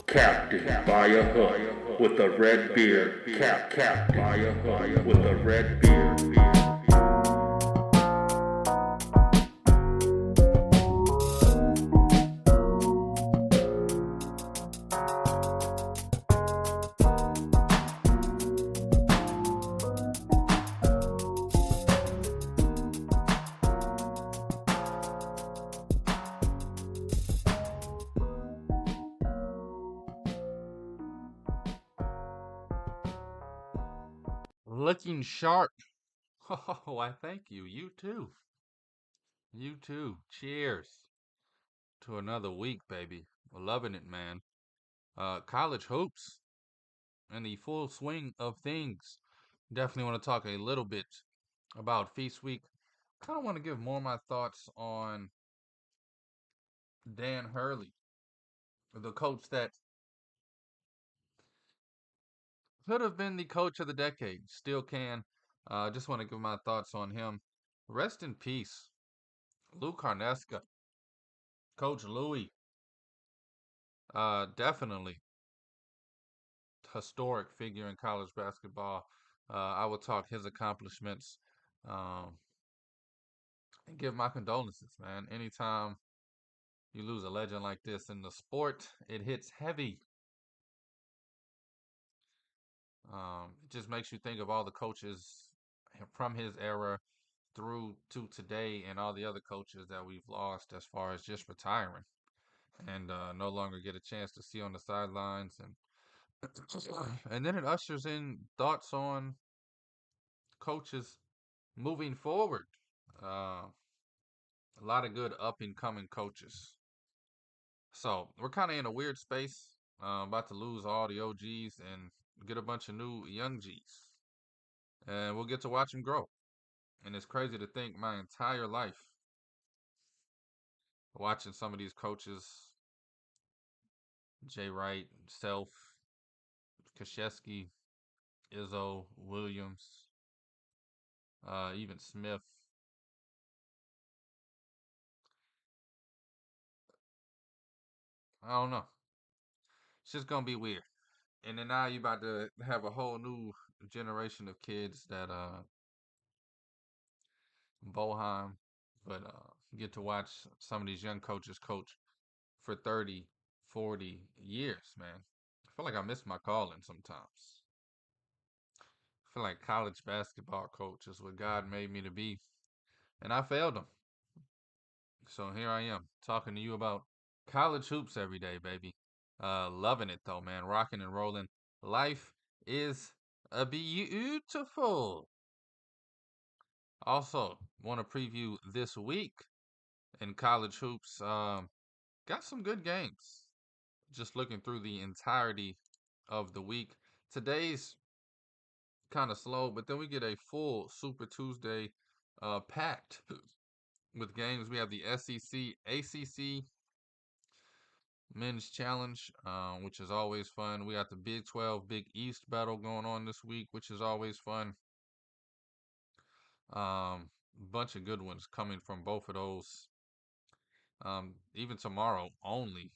Captain by a hook with a red beard. Captain by a hook with a red beard. Looking sharp. Oh, I thank you. You too. You too. Cheers to another week, baby. Loving it, man. College hoops and the full swing of things. Definitely want to talk a little bit about Feast Week. Kind of want to give more of my thoughts on Dan Hurley, the coach that could have been the coach of the decade, still can. Just want to give my thoughts on him. Rest in peace, Lou Carnesecca, Coach Louie. Definitely historic figure in college basketball. I will talk his accomplishments um, and give my condolences, man. Anytime you lose a legend like this in the sport, it hits heavy. It just makes you think of all the coaches from his era through to today and all the other coaches that we've lost as far as just retiring and no longer get a chance to see on the sidelines. And then it ushers in thoughts on coaches moving forward. A lot of good up and coming coaches. So we're kind of in a weird space. About to lose all the OGs and get a bunch of new young Gs. And we'll get to watch them grow. And it's crazy to think my entire life watching some of these coaches, Jay Wright, Self, Krzyzewski, Izzo, Williams, even Smith. I don't know. It's just gonna be weird. And then now you about to have a whole new generation of kids that Boheim, but get to watch some of these young coaches coach for 30, 40 years, man. I feel like I miss my calling sometimes. I feel like college basketball coach is what God made me to be, and I failed him. So here I am talking to you about college hoops every day, baby. Loving it though, man. Rocking and rolling. Life is a beautiful. Also, want to preview this week in college hoops. Got some good games. Just looking through the entirety of the week. Today's kind of slow, but then we get a full Super Tuesday packed with games. We have the SEC, ACC Men's Challenge, which is always fun. We got the Big 12, Big East battle going on this week, which is always fun. Bunch of good ones coming from both of those. Even tomorrow only.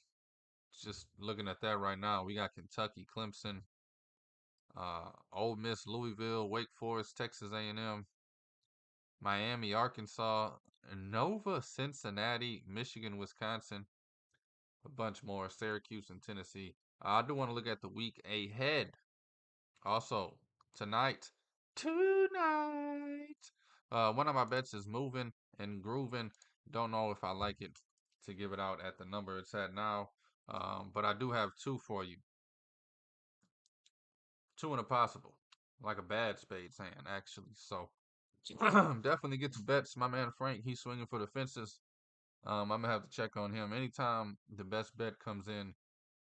Just looking at that right now, we got Kentucky, Clemson, Ole Miss, Louisville, Wake Forest, Texas A&M, Miami, Arkansas, Nova, Cincinnati, Michigan, Wisconsin, a bunch more, Syracuse and Tennessee. I do want to look at the week ahead. Also, tonight, one of my bets is moving and grooving. Don't know if I like it to give it out at the number it's at now, but I do have two for you. Two in a possible, like a bad spades hand, actually. So definitely get to bets. My man Frank, he's swinging for the fences. I'm gonna have to check on him. Anytime the best bet comes in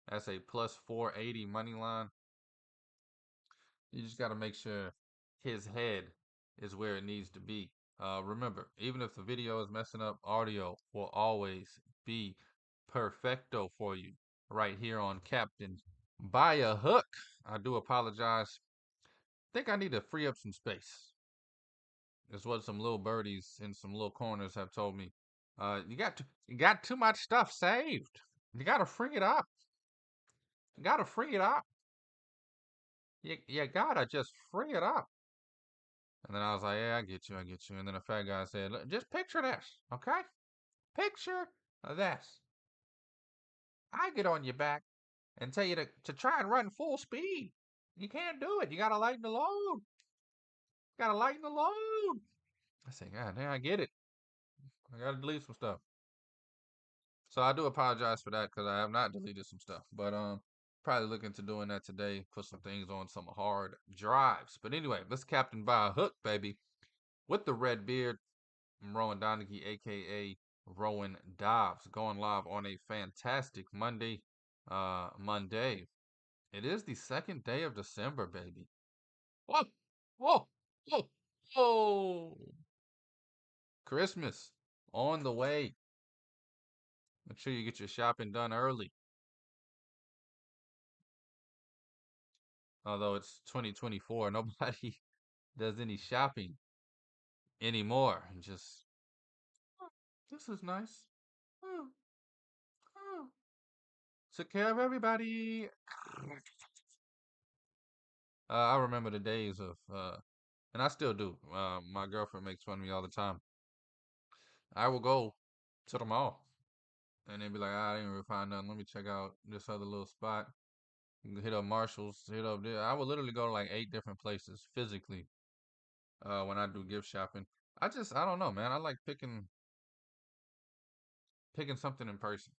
as a plus 480 money line, you just got to make sure his head is where it needs to be. Remember, even if the video is messing up, audio will always be perfecto for you right here on Captain by a Hook. I do apologize. Think I need to free up some space. Is what some little birdies in some little corners have told me. You got too much stuff saved. You got to free it up. You gotta free it up. You gotta just free it up. And then I was like, yeah, I get you, I get you. And then the fat guy said, "Look, just picture this, okay? Picture this. I get on your back and tell you to try and run full speed. You can't do it. You gotta lighten the load. You gotta lighten the load." I said, God damn, I get it. I gotta delete some stuff. So I do apologize for that because I have not deleted some stuff. But probably looking to doing that today. Put some things on some hard drives. But anyway, let's captain by a hook, baby. With the red beard, I'm Rowan Donaghy, aka Rowan Dobbs, going live on a fantastic Monday. Monday. It is the second day of December, baby. Whoa, whoa, whoa, whoa! Christmas on the way. Make sure you get your shopping done early. Although it's 2024, nobody does any shopping anymore. And just, "Oh, this is nice. Oh, oh. Took care of everybody." I remember the days of, and I still do. My girlfriend makes fun of me all the time. I will go to the mall and then be like, "Ah, I didn't really find nothing. Let me check out this other little spot. Hit up Marshalls, hit up there." I will literally go to like 8 different places physically when I do gift shopping. I don't know, man. I like picking something in person,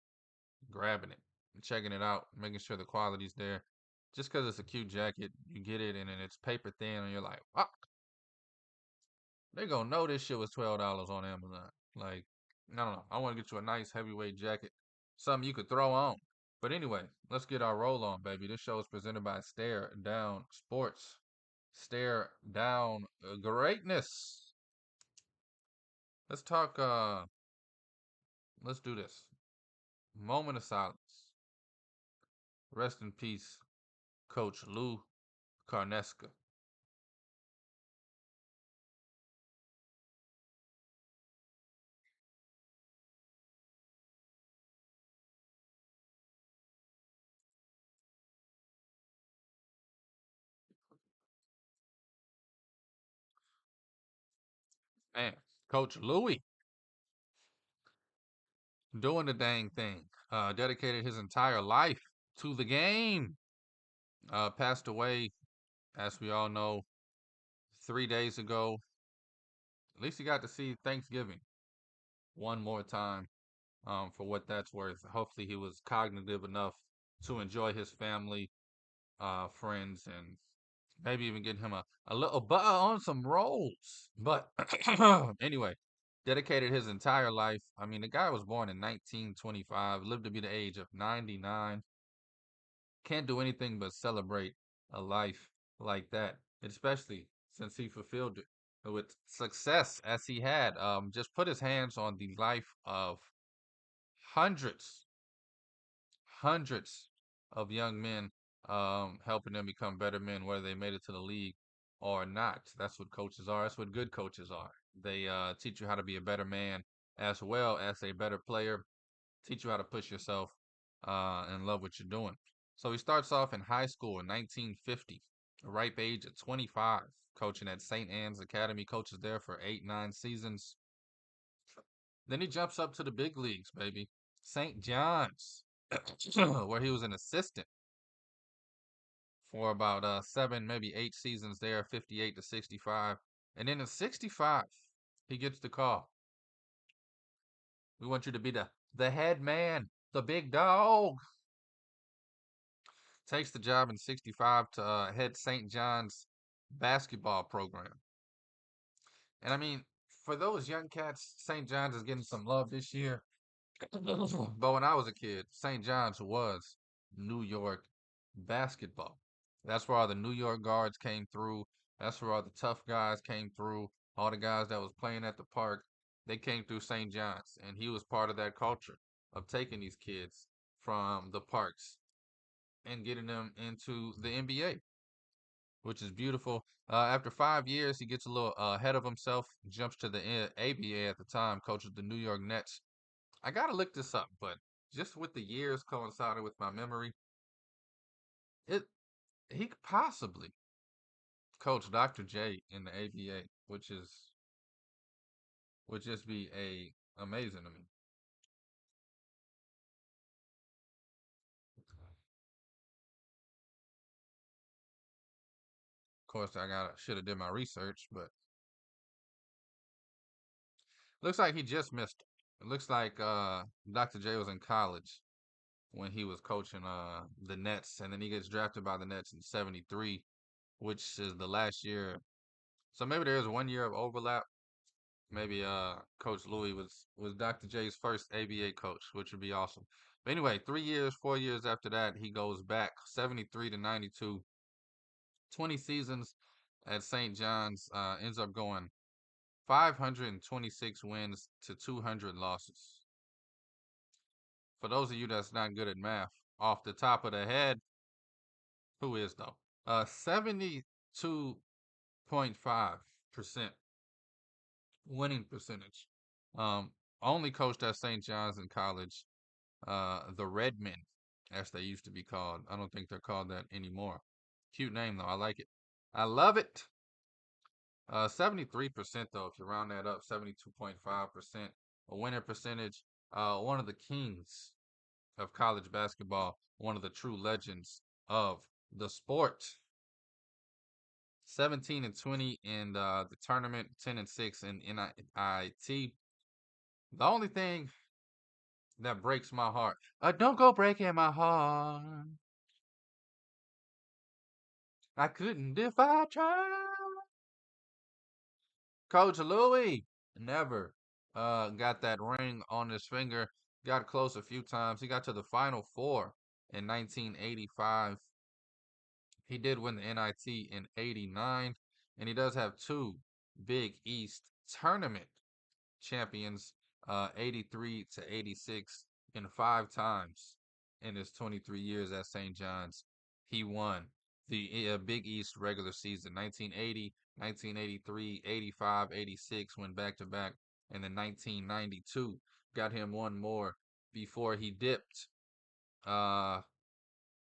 grabbing it, checking it out, making sure the quality's there. Just because it's a cute jacket, you get it and then it's paper thin, and you're like, "Fuck, they gonna know this shit was $12 on Amazon." Like, I don't know. I want to get you a nice heavyweight jacket, something you could throw on. But anyway, let's get our roll on, baby. This show is presented by Stare Down Sports. Stare down greatness. Let's talk. Let's do this. Moment of silence. Rest in peace, Coach Lou Carnesecca. Man, Coach Louie doing the dang thing. Dedicated his entire life to the game. Passed away, as we all know, 3 days ago. At least he got to see Thanksgiving one more time, for what that's worth. Hopefully, he was cognitive enough to enjoy his family, friends, and maybe even get him a little butter on some rolls. But anyway, dedicated his entire life. I mean, the guy was born in 1925, lived to be the age of 99. Can't do anything but celebrate a life like that, especially since he fulfilled it with success as he had. Just put his hands on the life of hundreds, hundreds of young men, helping them become better men, whether they made it to the league or not. That's what coaches are. That's what good coaches are. They teach you how to be a better man as well as a better player, teach you how to push yourself and love what you're doing. So he starts off in high school in 1950, a ripe age of 25, coaching at St. Anne's Academy, coaches there for 8, 9 seasons. Then he jumps up to the big leagues, baby. St. John's, where he was an assistant for about 7, maybe 8 seasons there, 58 to 65. And then in 65, he gets the call. We want you to be the head man, the big dog. Takes the job in 65 to head St. John's basketball program. And I mean, for those young cats, St. John's is getting some love this year. But when I was a kid, St. John's was New York basketball. That's where all the New York guards came through. That's where all the tough guys came through. All the guys that was playing at the park, they came through St. John's. And he was part of that culture of taking these kids from the parks and getting them into the NBA, which is beautiful. After 5 years, he gets a little ahead of himself, jumps to the ABA at the time, coaches the New York Nets. I gotta look this up, but just with the years coincided with my memory, It he could possibly coach Dr. J in the ABA, which would just be amazing to me. Of course, I should have did my research, but looks like he just missed it. It looks like Dr. J was in college when he was coaching the Nets, and then he gets drafted by the Nets in '73, which is the last year. So maybe there is 1 year of overlap. Maybe Coach Louis was Dr. J's first ABA coach, which would be awesome. But anyway, 3 years, 4 years after that, he goes back 73 to 92, 20 seasons at St. John's. Ends up going 526 wins to 200 losses. For those of you that's not good at math, off the top of the head, who is though? 72.5% winning percentage. Um, only coached at St. John's in college. The Redmen, as they used to be called. I don't think they're called that anymore. Cute name though. I like it. I love it. 73% though, if you round that up, 72.5%. A winning percentage. One of the kings of college basketball, one of the true legends of the sport. 17 and 20 in the tournament, 10 and 6 in NIT. The only thing that breaks my heart, don't go breaking my heart. I couldn't if I tried. Coach Louis never got that ring on his finger. Got close a few times. He got to the Final Four in 1985. He did win the NIT in '89, and he does have two Big East tournament champions, 83 to '86, and 5 times in his 23 years at St. John's. He won the Big East regular season, 1980, 1983, '85, '86, went back to back, and then 1992 got him one more before he dipped. Uh,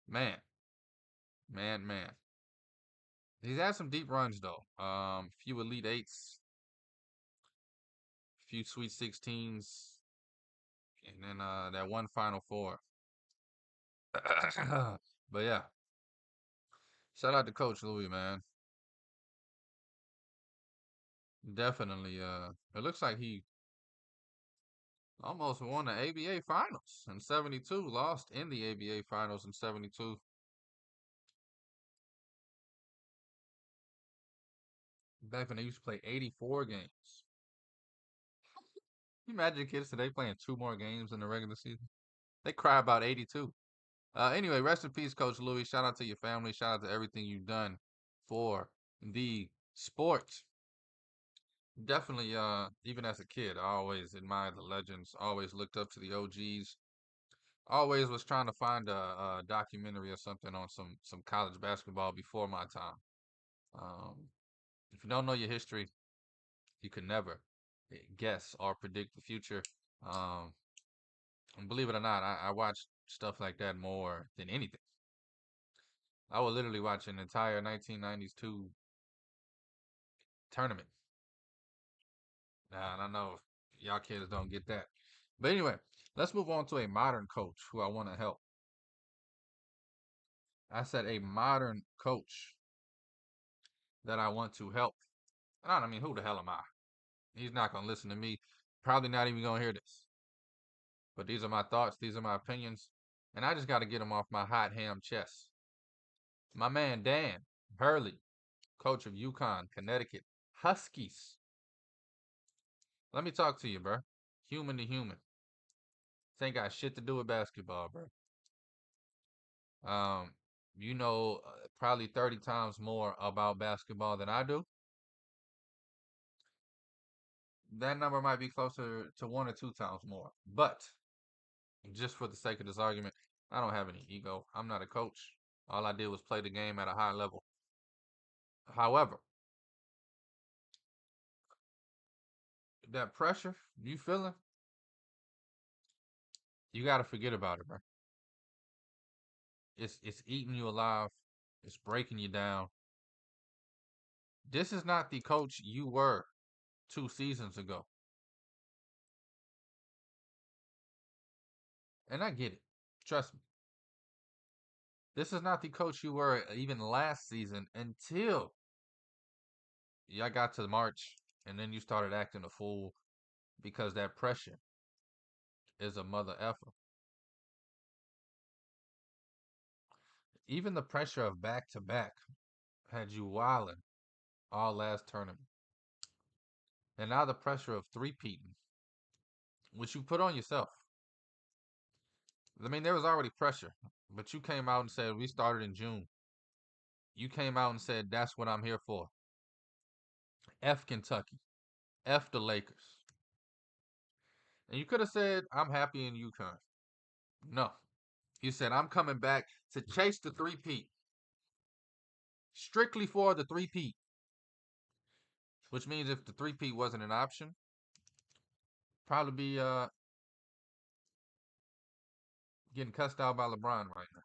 man, man. He's had some deep runs though. Few Elite Eights, few Sweet 16s, and then that one Final Four. But yeah, shout out to Coach Louis, man. Definitely. It looks like he almost won the ABA Finals in '72. Lost in the ABA Finals in '72. Back when they used to play 84 games. Can you imagine kids today playing 2 more games in the regular season? They cry about 82. Anyway, rest in peace, Coach Louis. Shout out to your family. Shout out to everything you've done for the sport. Definitely, even as a kid, I always admired the legends, always looked up to the OGs, always was trying to find a documentary or something on some college basketball before my time. Um, if you don't know your history, you could never guess or predict the future. Um, and believe it or not, I watch stuff like that more than anything. I would literally watch an entire 1992 tournament. Now, and I know y'all kids don't get that. But anyway, let's move on to a modern coach who I want to help. I said a modern coach that I want to help. And I mean, who the hell am I? He's not going to listen to me. Probably not even going to hear this. But these are my thoughts. These are my opinions. And I just got to get them off my hot ham chest. My man, Dan Hurley, coach of UConn, Connecticut Huskies. Let me talk to you, bro. Human to human. This ain't got shit to do with basketball, bro. Um, you know probably 30 times more about basketball than I do. That number might be closer to 1 or 2 times more. But just for the sake of this argument, I don't have any ego. I'm not a coach. All I did was play the game at a high level. However, that pressure you feeling, you got to forget about it, bro. It's eating you alive. It's breaking you down. This is not the coach you were 2 seasons ago. And I get it. Trust me. This is not the coach you were even last season until y'all got to March and then you started acting a fool because that pressure is a mother effer. Even the pressure of back to back had you wilding all last tournament. And now the pressure of three-peating, which you put on yourself. I mean, there was already pressure, but you came out and said, we started in June. You came out and said, that's what I'm here for. F Kentucky. F the Lakers. And you could have said, I'm happy in UConn. No. You said, I'm coming back to chase the three-peat. Strictly for the three-peat. Which means if the three-peat wasn't an option, probably be getting cussed out by LeBron right now.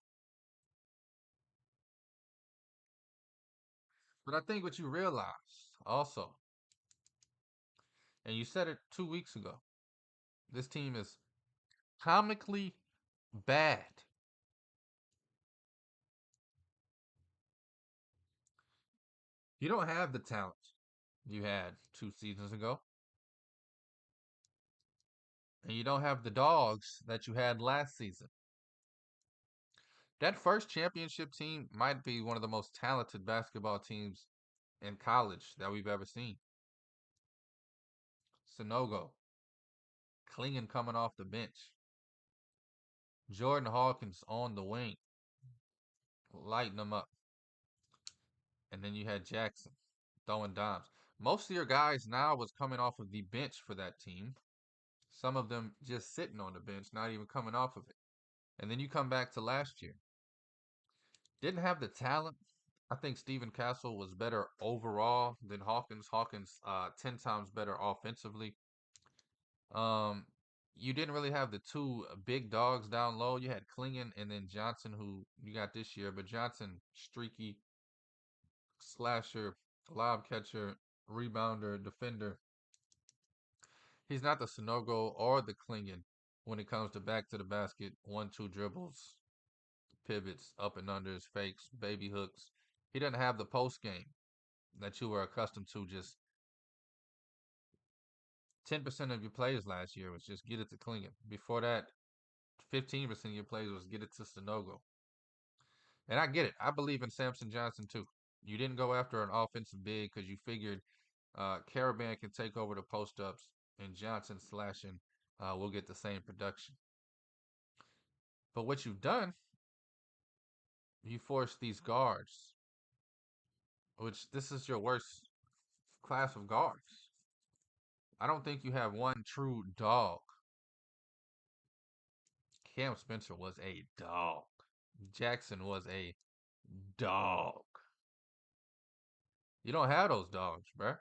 But I think what you realize also, and you said it 2 weeks ago, this team is comically bad. You don't have the talent you had 2 seasons ago. And you don't have the dogs that you had last season. That first championship team might be one of the most talented basketball teams in college that we've ever seen. Sonogo, Klingon coming off the bench. Jordan Hawkins on the wing, lighting them up. And then you had Jackson throwing dimes. Most of your guys now was coming off of the bench for that team. Some of them just sitting on the bench, not even coming off of it. And then you come back to last year. Didn't have the talent. I think Stephen Castle was better overall than Hawkins. Hawkins 10 times better offensively. You didn't really have the two big dogs down low. You had Klingon and then Johnson, who you got this year. But Johnson, streaky, slasher, lob catcher, rebounder, defender. He's not the Sonogo or the Klingon when it comes to back to the basket, 1-2 dribbles, pivots, up and unders, fakes, baby hooks. He doesn't have the post game that you were accustomed to. Just 10% of your plays last year was just get it to Klingon. Before that, 15% of your plays was get it to Sonogo. And I get it. I believe in Samson Johnson too. You didn't go after an offensive big because you figured Caravan can take over the post ups and Johnson slashing will get the same production. But what you've done, you forced these guards, which this is your worst class of guards. I don't think you have one true dog. Cam Spencer was a dog. Jackson was a dog. You don't have those dogs, bruh.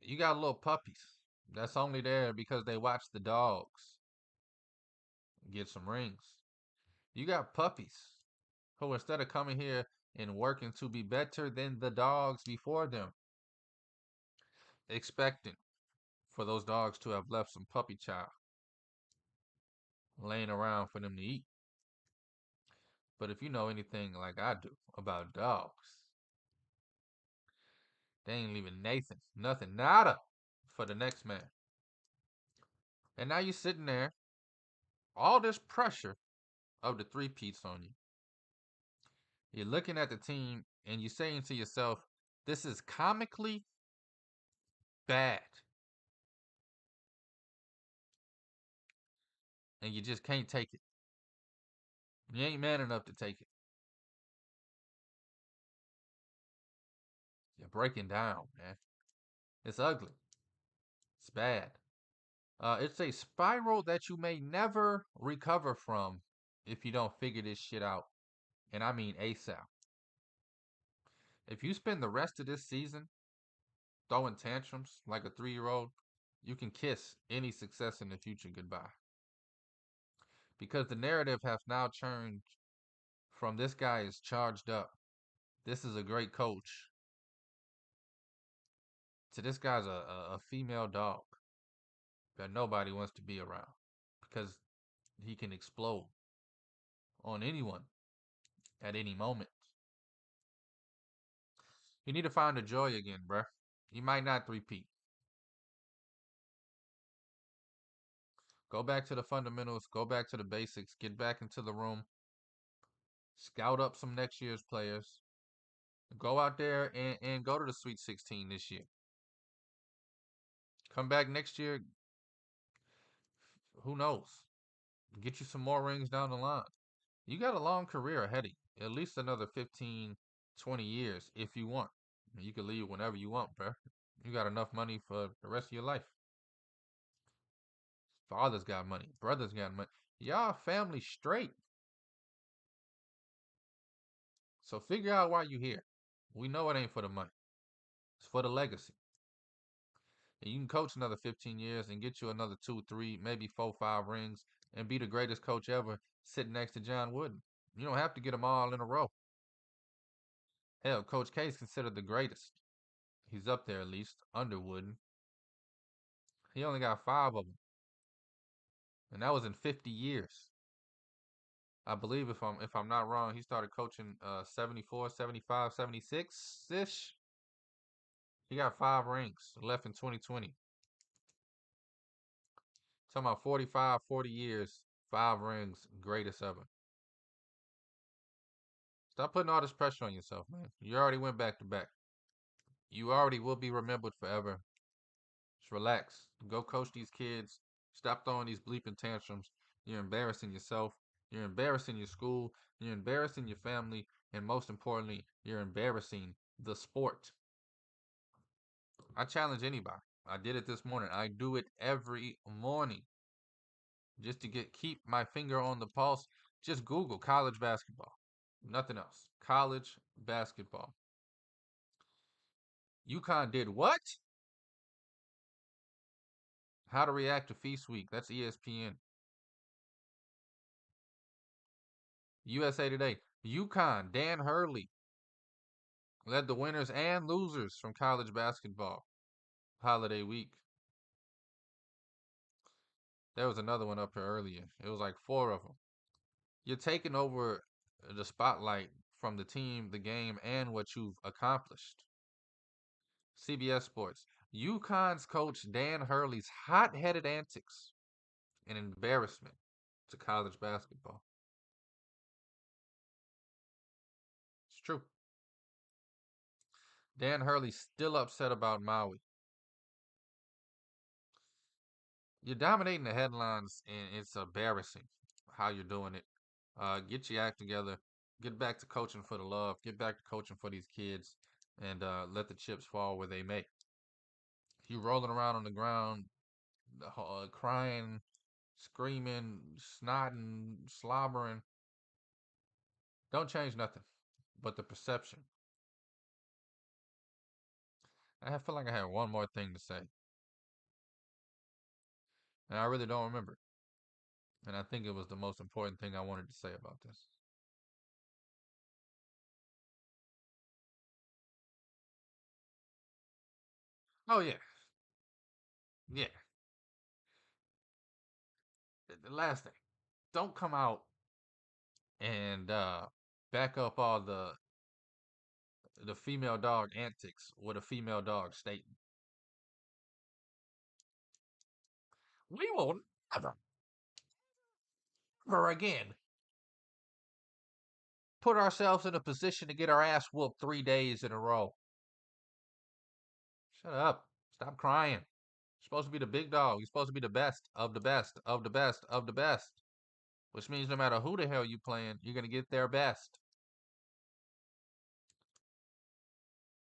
You got little puppies. That's only there because they watch the dogs get some rings. You got puppies who, instead of coming here and working to be better than the dogs before them, expecting for those dogs to have left some puppy chow laying around for them to eat. But if you know anything like I do about dogs, they ain't leaving Nathan, nothing, nada for the next man. And now you're sitting there, all this pressure of the three-peats on you. You're looking at the team and you're saying to yourself, this is comically bad. And you just can't take it. You ain't man enough to take it. You're breaking down, man. It's ugly. It's bad. It's a spiral that you may never recover from if you don't figure this shit out. And I mean ASAP. If you spend the rest of this season throwing tantrums like a 3-year-old, you can kiss any success in the future goodbye. because the narrative has now turned from this guy is charged up, this is a great coach, to this guy's a female dog that nobody wants to be around because he can explode on anyone at any moment. You need to find the joy again, bruh. You might not repeat. Go back to the fundamentals. Go back to the basics. Get back into the room. Scout up some next year's players. Go out there and go to the Sweet 16 this year. Come back next year. Who knows? Get you some more rings down the line. You got a long career ahead of you. At least another 15, 20 years if you want. You can leave whenever you want, bruh. You got enough money for the rest of your life. Father's got money. Brother's got money. Y'all family straight. So figure out why you here. We know it ain't for the money. It's for the legacy. And you can coach another 15 years and get you another 2, 3, maybe 4, 5 rings and be the greatest coach ever sitting next to John Wooden. You don't have to get them all in a row. Hell, Coach K is considered the greatest. He's up there at least, under Wooden. He only got 5 of them. And that was in 50 years. I believe if I'm not wrong, he started coaching 74, 75, 76-ish. He got 5 rings left in 2020. Talking about 45, 40 years, 5 rings, greatest ever. Stop putting all this pressure on yourself, man. You already went back to back. You already will be remembered forever. Just relax. Go coach these kids. Stop throwing these bleeping tantrums. You're embarrassing yourself. You're embarrassing your school. You're embarrassing your family. And most importantly, you're embarrassing the sport. I challenge anybody. I did it this morning. I do it every morning. Just to keep my finger on the pulse. Just Google college basketball. Nothing else. College basketball. UConn did what? How to react to Feast Week. That's ESPN. USA Today. UConn, Dan Hurley led the winners and losers from college basketball. Holiday week. There was another one up here earlier. It was like 4 of them. You're taking over the spotlight from the team, the game, and what you've accomplished. CBS Sports. UConn's coach Dan Hurley's hot-headed antics and embarrassment to college basketball. It's true. Dan Hurley's still upset about Maui. You're dominating the headlines, and it's embarrassing how you're doing it. Get your act together. Get back to coaching for the love. Get back to coaching for these kids, and let the chips fall where they may. You rolling around on the ground, crying, screaming, snotting, slobbering. Don't change nothing but the perception. I feel like I had one more thing to say, and I really don't remember. And I think it was the most important thing I wanted to say about this. Oh yeah, yeah. The last thing, don't come out and back up all the female dog antics with a female dog statement. We will never, ever again put ourselves in a position to get our ass whooped 3 days in a row. Shut up. Stop crying. You're supposed to be the big dog. You're supposed to be the best of the best of the best of the best. Which means no matter who the hell you playing, you're gonna get their best.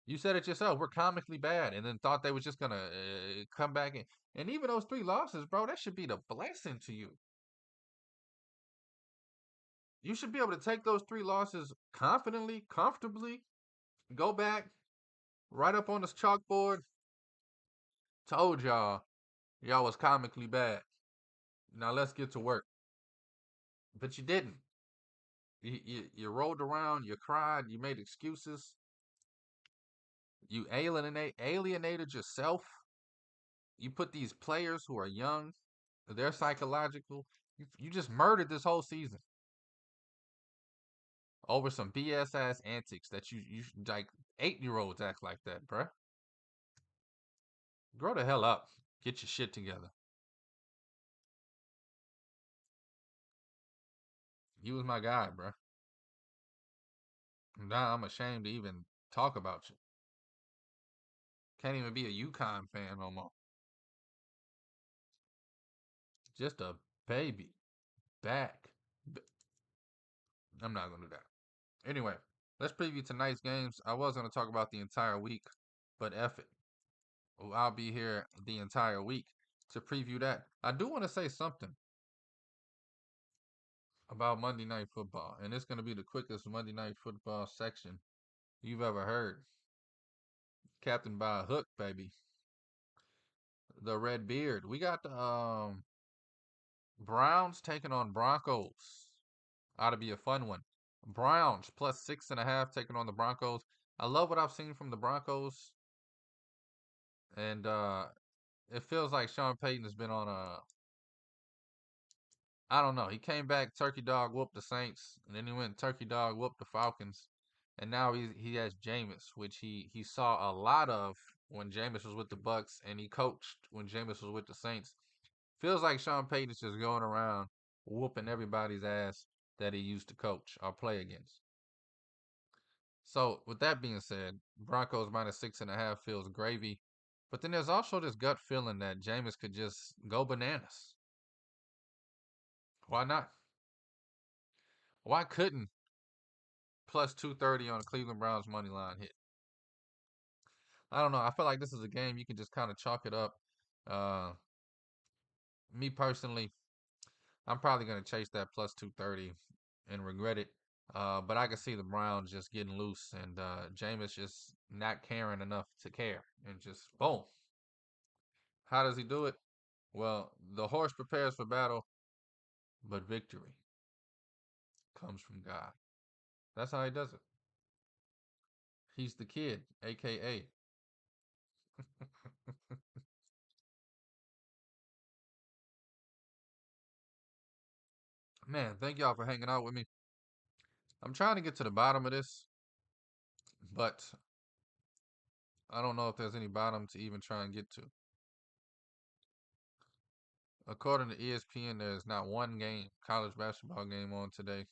You said it yourself. We're comically bad, and then thought they was just gonna come back and even those 3 losses, bro. That should be the blessing to you. You should be able to take those 3 losses confidently, comfortably, go back, right up on this chalkboard. Told y'all was comically bad. Now let's get to work. but you didn't. You rolled around, you cried, you made excuses, you alienated yourself. You put these players who are young, they're psychological. You just murdered this whole season over some BS ass antics that you like 8-year-olds act like that, bruh. Grow the hell up. Get your shit together. You was my guy, bruh. Now I'm ashamed to even talk about you. Can't even be a UConn fan no more. Just a baby. Back. I'm not gonna do that. Anyway, let's preview tonight's games. I was gonna talk about the entire week, but F it. I'll be here the entire week to preview that. I do want to say something about Monday Night Football, and it's going to be the quickest Monday Night Football section you've ever heard. Captain by a hook, baby. The Red Beard. We got the Browns taking on Broncos. Ought to be a fun one. Browns plus 6.5 taking on the Broncos. I love what I've seen from the Broncos, and it feels like Sean Payton has been on a I don't know. He came back, turkey dog whooped the Saints, and then he went turkey dog whooped the Falcons, and now he has Jameis, which he saw a lot of when Jameis was with the Bucks, and he coached when Jameis was with the Saints. Feels like Sean Payton's just going around whooping everybody's ass that he used to coach or play against. So with that being said, Broncos minus 6.5 feels gravy, but then there's also this gut feeling that Jameis could just go bananas. Why not? Why couldn't plus 230 on the Cleveland Browns money line hit? I don't know. I feel like this is a game you can just kind of chalk it up. Uh, Me personally, I'm probably going to chase that plus 230 and regret it. But I can see the Browns just getting loose and Jameis just not caring enough to care and just boom. How does he do it? Well, the horse prepares for battle, but victory comes from God. That's how he does it. He's the kid, aka. Man, thank y'all for hanging out with me. I'm trying to get to the bottom of this, but I don't know if there's any bottom to even try and get to. According to ESPN, there's not one college basketball game on today.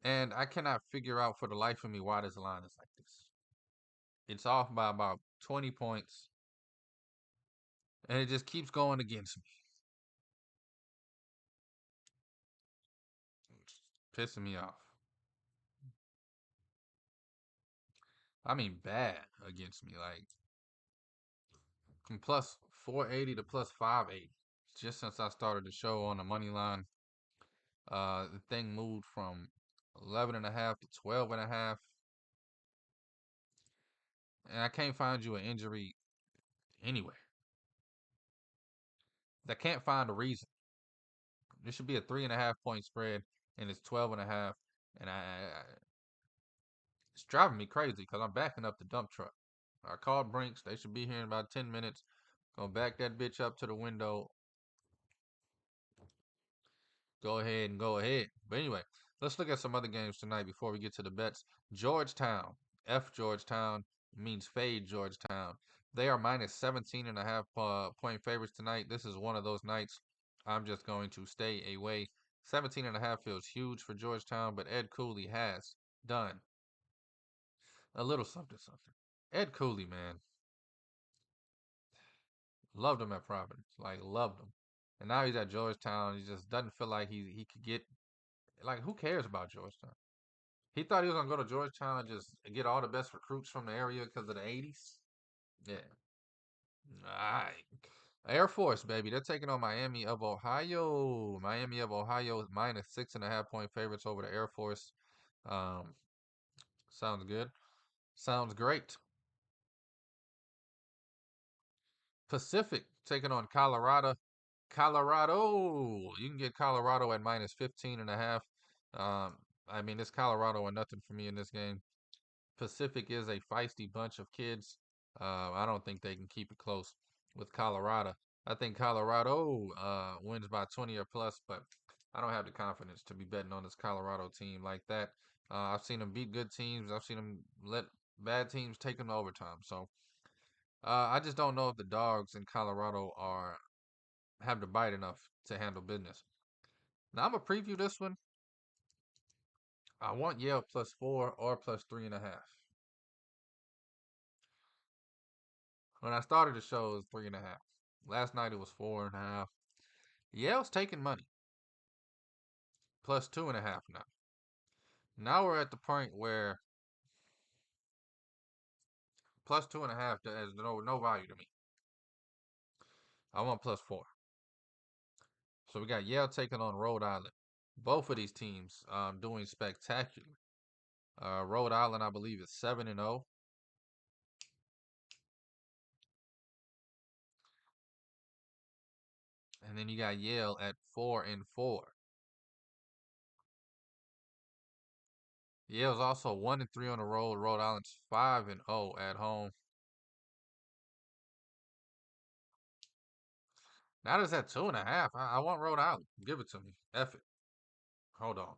And I cannot figure out for the life of me why this line is like this. It's off by about 20 points, and it just keeps going against me. It's pissing me off. I mean, bad against me. Like, from plus 480 to plus 580. Just since I started the show on the money line, the thing moved from 11.5 to 12.5. And I can't find you an injury anywhere. I can't find a reason. There should be a 3.5 point spread, and it's 12.5. And it's driving me crazy because I'm backing up the dump truck. I called Brinks. They should be here in about 10 minutes. Gonna back that bitch up to the window. Go ahead and go ahead. But anyway, let's look at some other games tonight before we get to the bets. Georgetown. F Georgetown means fade Georgetown. They are minus 17.5 point favorites tonight. This is one of those nights I'm just going to stay away. 17.5 feels huge for Georgetown, but Ed Cooley has done a little something something. Ed Cooley, man, loved him at Providence. Like, loved him. And now he's at Georgetown. He just doesn't feel like he could get, like, who cares about Georgetown? He thought he was gonna go to Georgetown and just get all the best recruits from the area because of the '80s. Yeah. All right. Air Force, baby. They're taking on Miami of Ohio. Miami of Ohio is minus 6.5 point favorites over the Air Force. Um, Sounds good. Sounds great. Pacific taking on Colorado. Colorado. You can get Colorado at minus 15.5. I mean, it's Colorado or nothing for me in this game. Pacific is a feisty bunch of kids. I don't think they can keep it close with Colorado. I think Colorado wins by 20 or plus, but I don't have the confidence to be betting on this Colorado team like that. I've seen them beat good teams. I've seen them let bad teams take them to overtime. So I just don't know if the dogs in Colorado are have the bite enough to handle business. Now I'm gonna preview this one. I want Yale plus 4 or plus 3.5. When I started the show, it was 3.5. Last night it was 4.5. Yale's taking money. Plus 2.5 now. Now we're at the point where plus 2.5 has no value to me. I want plus 4. So we got Yale taking on Rhode Island. Both of these teams doing spectacular. Rhode Island, I believe, is 7-0. And then you got Yale at 4-4. Yale's also 1-3 on the road. Rhode Island's 5-0 at home. Now it's at 2.5. I want Rhode Island. Give it to me. F it. Hold on.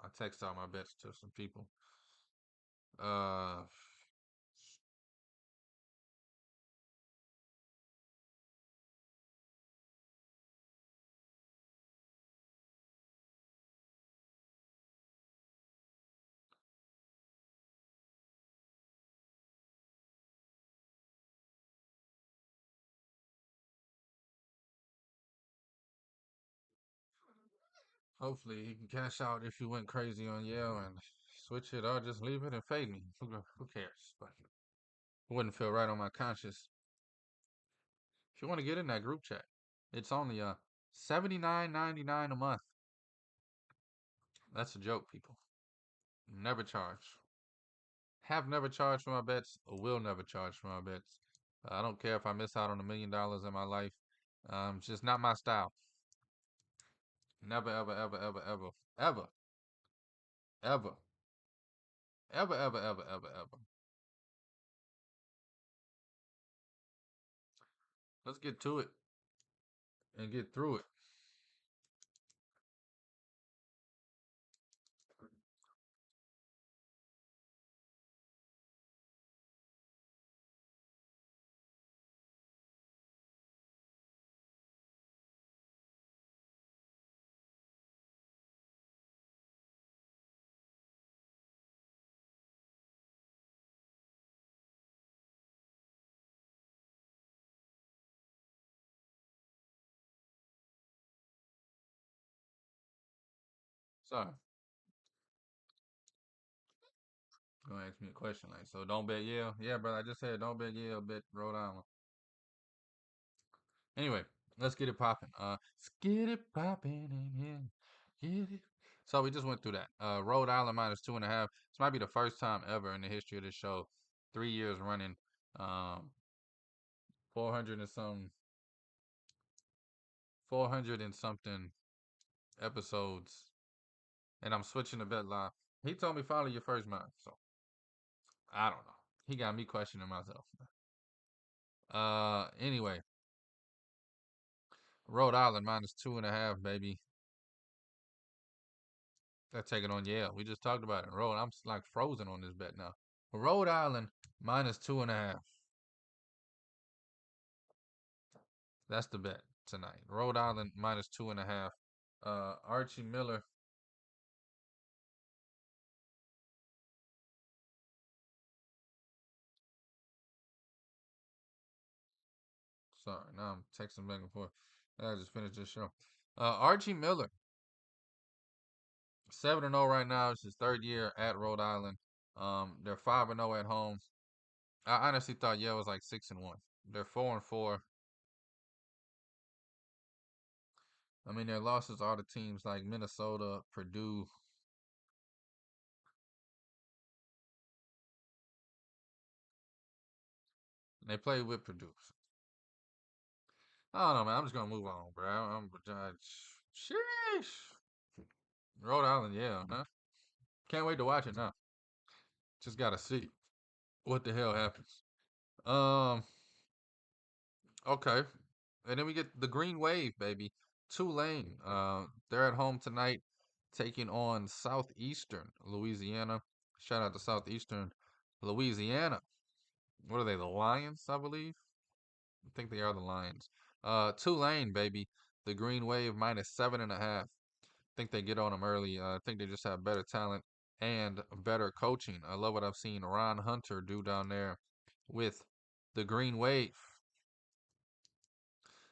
I text out my bets to some people. Uh, Hopefully he can cash out if he went crazy on Yale and switch it or just leave it and fade me. Who cares? But it wouldn't feel right on my conscience. If you want to get in that group chat, it's only $79.99 a month. That's a joke, people. Never charge. Have never charged for my bets or will never charge for my bets. I don't care if I miss out on $1 million in my life. It's just not my style. Never, ever, ever, ever, ever, ever, ever, ever, ever, ever, ever, ever. Let's get to it and get through it. Sorry. Gonna ask me a question like, so don't bet Yale? Yeah, brother, I just said don't bet Yale, bet Rhode Island. Anyway, let's get it popping. Let's get it popping in here. Get it. So we just went through that. Rhode Island minus 2.5. This might be the first time ever in the history of this show, 3 years running, 400 and some, 400 and something episodes, and I'm switching the bet live. He told me follow your first mind, so I don't know. He got me questioning myself. Anyway, Rhode Island minus 2.5, baby. They're taking on Yale. We just talked about it. I'm like frozen on this bet now. Rhode Island minus 2.5. That's the bet tonight. Rhode Island minus 2.5. Archie Miller. Sorry, now I'm texting back and forth. I just finished this show. Archie Miller, 7-0 right now. It's his third year at Rhode Island. They're 5-0 at home. I honestly thought Yale was like 6-1. They're 4-4. I mean, their losses are to teams like Minnesota, Purdue. They play with Purdue. I don't know, man. I'm just gonna move on, bro. Sheesh. Rhode Island, yeah, huh? Can't wait to watch it now. Just gotta see what the hell happens. Um, okay. And then we get the Green Wave, baby. Tulane. They're at home tonight, taking on Southeastern Louisiana. Shout out to Southeastern Louisiana. What are they? The Lions, I believe. I think they are the Lions. Tulane, baby. The Green Wave minus 7.5. Think they get on them early. I think they just have better talent and better coaching. I love what I've seen Ron Hunter do down there with the Green Wave.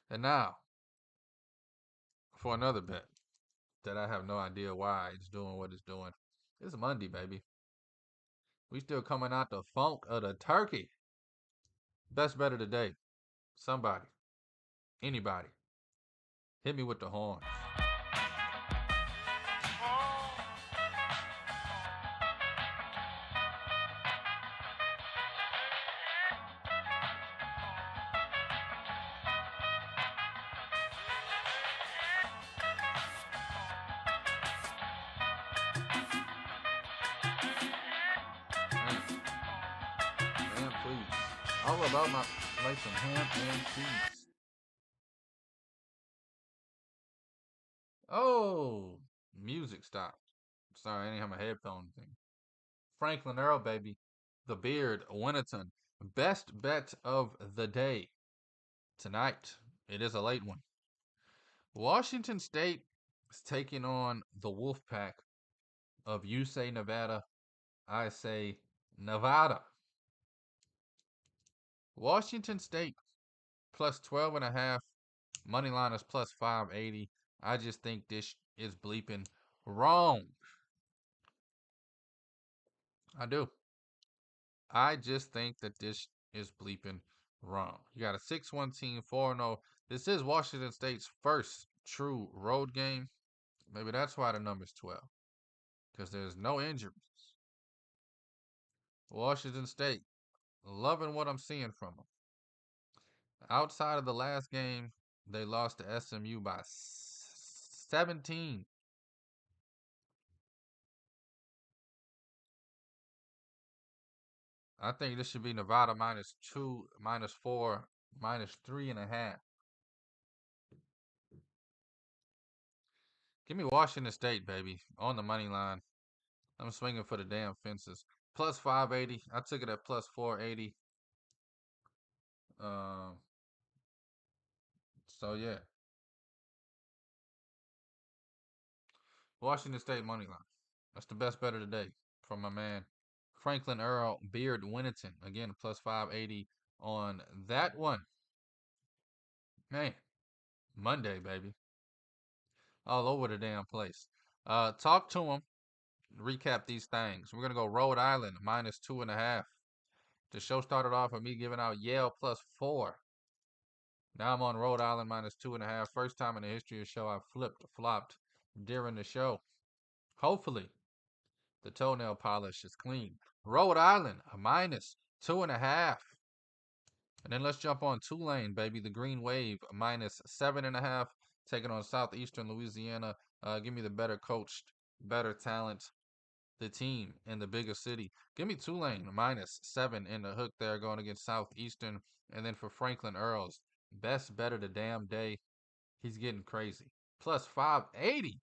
And now for another bet that I have no idea why it's doing what it's doing. It's Monday, baby. We still coming out the funk of the turkey. Best bet of the day. Somebody. Anybody. Hit me with the horns. Man, please. All about my like some ham and cheese. Oh, music stopped. Sorry, I didn't have my headphone thing. Franklin Earl, baby. The Beardwinaton. Best bet of the day tonight. It is a late one. Washington State is taking on the Wolfpack of you say Nevada, I say Nevada. Washington State plus 12.5. Money line is plus 580. I just think this is bleeping wrong. I do. I just think that this is bleeping wrong. You got a 6-1 team, 4-0. This is Washington State's first true road game. Maybe that's why the number's 12. Because there's no injuries. Washington State, loving what I'm seeing from them. Outside of the last game, they lost to SMU by 17. I think this should be Nevada minus 2, minus 4, minus 3.5. Give me Washington State, baby, on the money line. I'm swinging for the damn fences. Plus 580. I took it at plus 480. So yeah. Washington State money line. That's the best bet of the day from my man Franklin Earl Beardwinaton. Again, plus 580 on that one. Man, Monday, baby. All over the damn place. Talk to him. Recap these things. We're gonna go Rhode Island minus 2.5. The show started off with me giving out Yale plus 4. Now I'm on Rhode Island minus 2.5. First time in the history of the show I've flopped during the show. Hopefully, the toenail polish is clean. Rhode Island, a minus 2.5. And then let's jump on Tulane, baby. The Green Wave, minus 7.5. Taking on Southeastern Louisiana. Give me the better coached, better talent, the team in the bigger city. Give me Tulane, minus 7 in the hook there going against Southeastern. And then for Franklin Earls, best bet of the damn day. He's getting crazy. Plus 580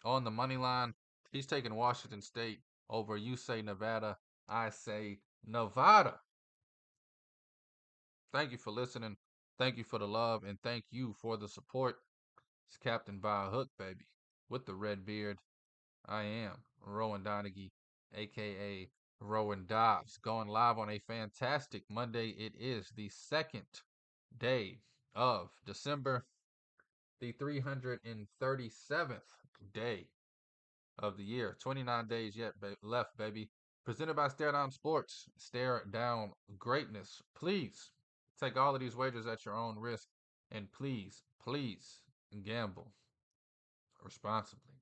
on the money line. He's taking Washington State over you say Nevada, I say Nevada. Thank you for listening. Thank you for the love, and thank you for the support. It's Captain by a Hook, baby, with the red beard. I am Rowan Donaghy, aka Rowan Dobbs, going live on a fantastic Monday. It is the second day of December, the 337th day of the year. 29 days yet left, baby. Presented by Stare Down Sports. Stare down greatness. Please take all of these wagers at your own risk. And please, please gamble responsibly.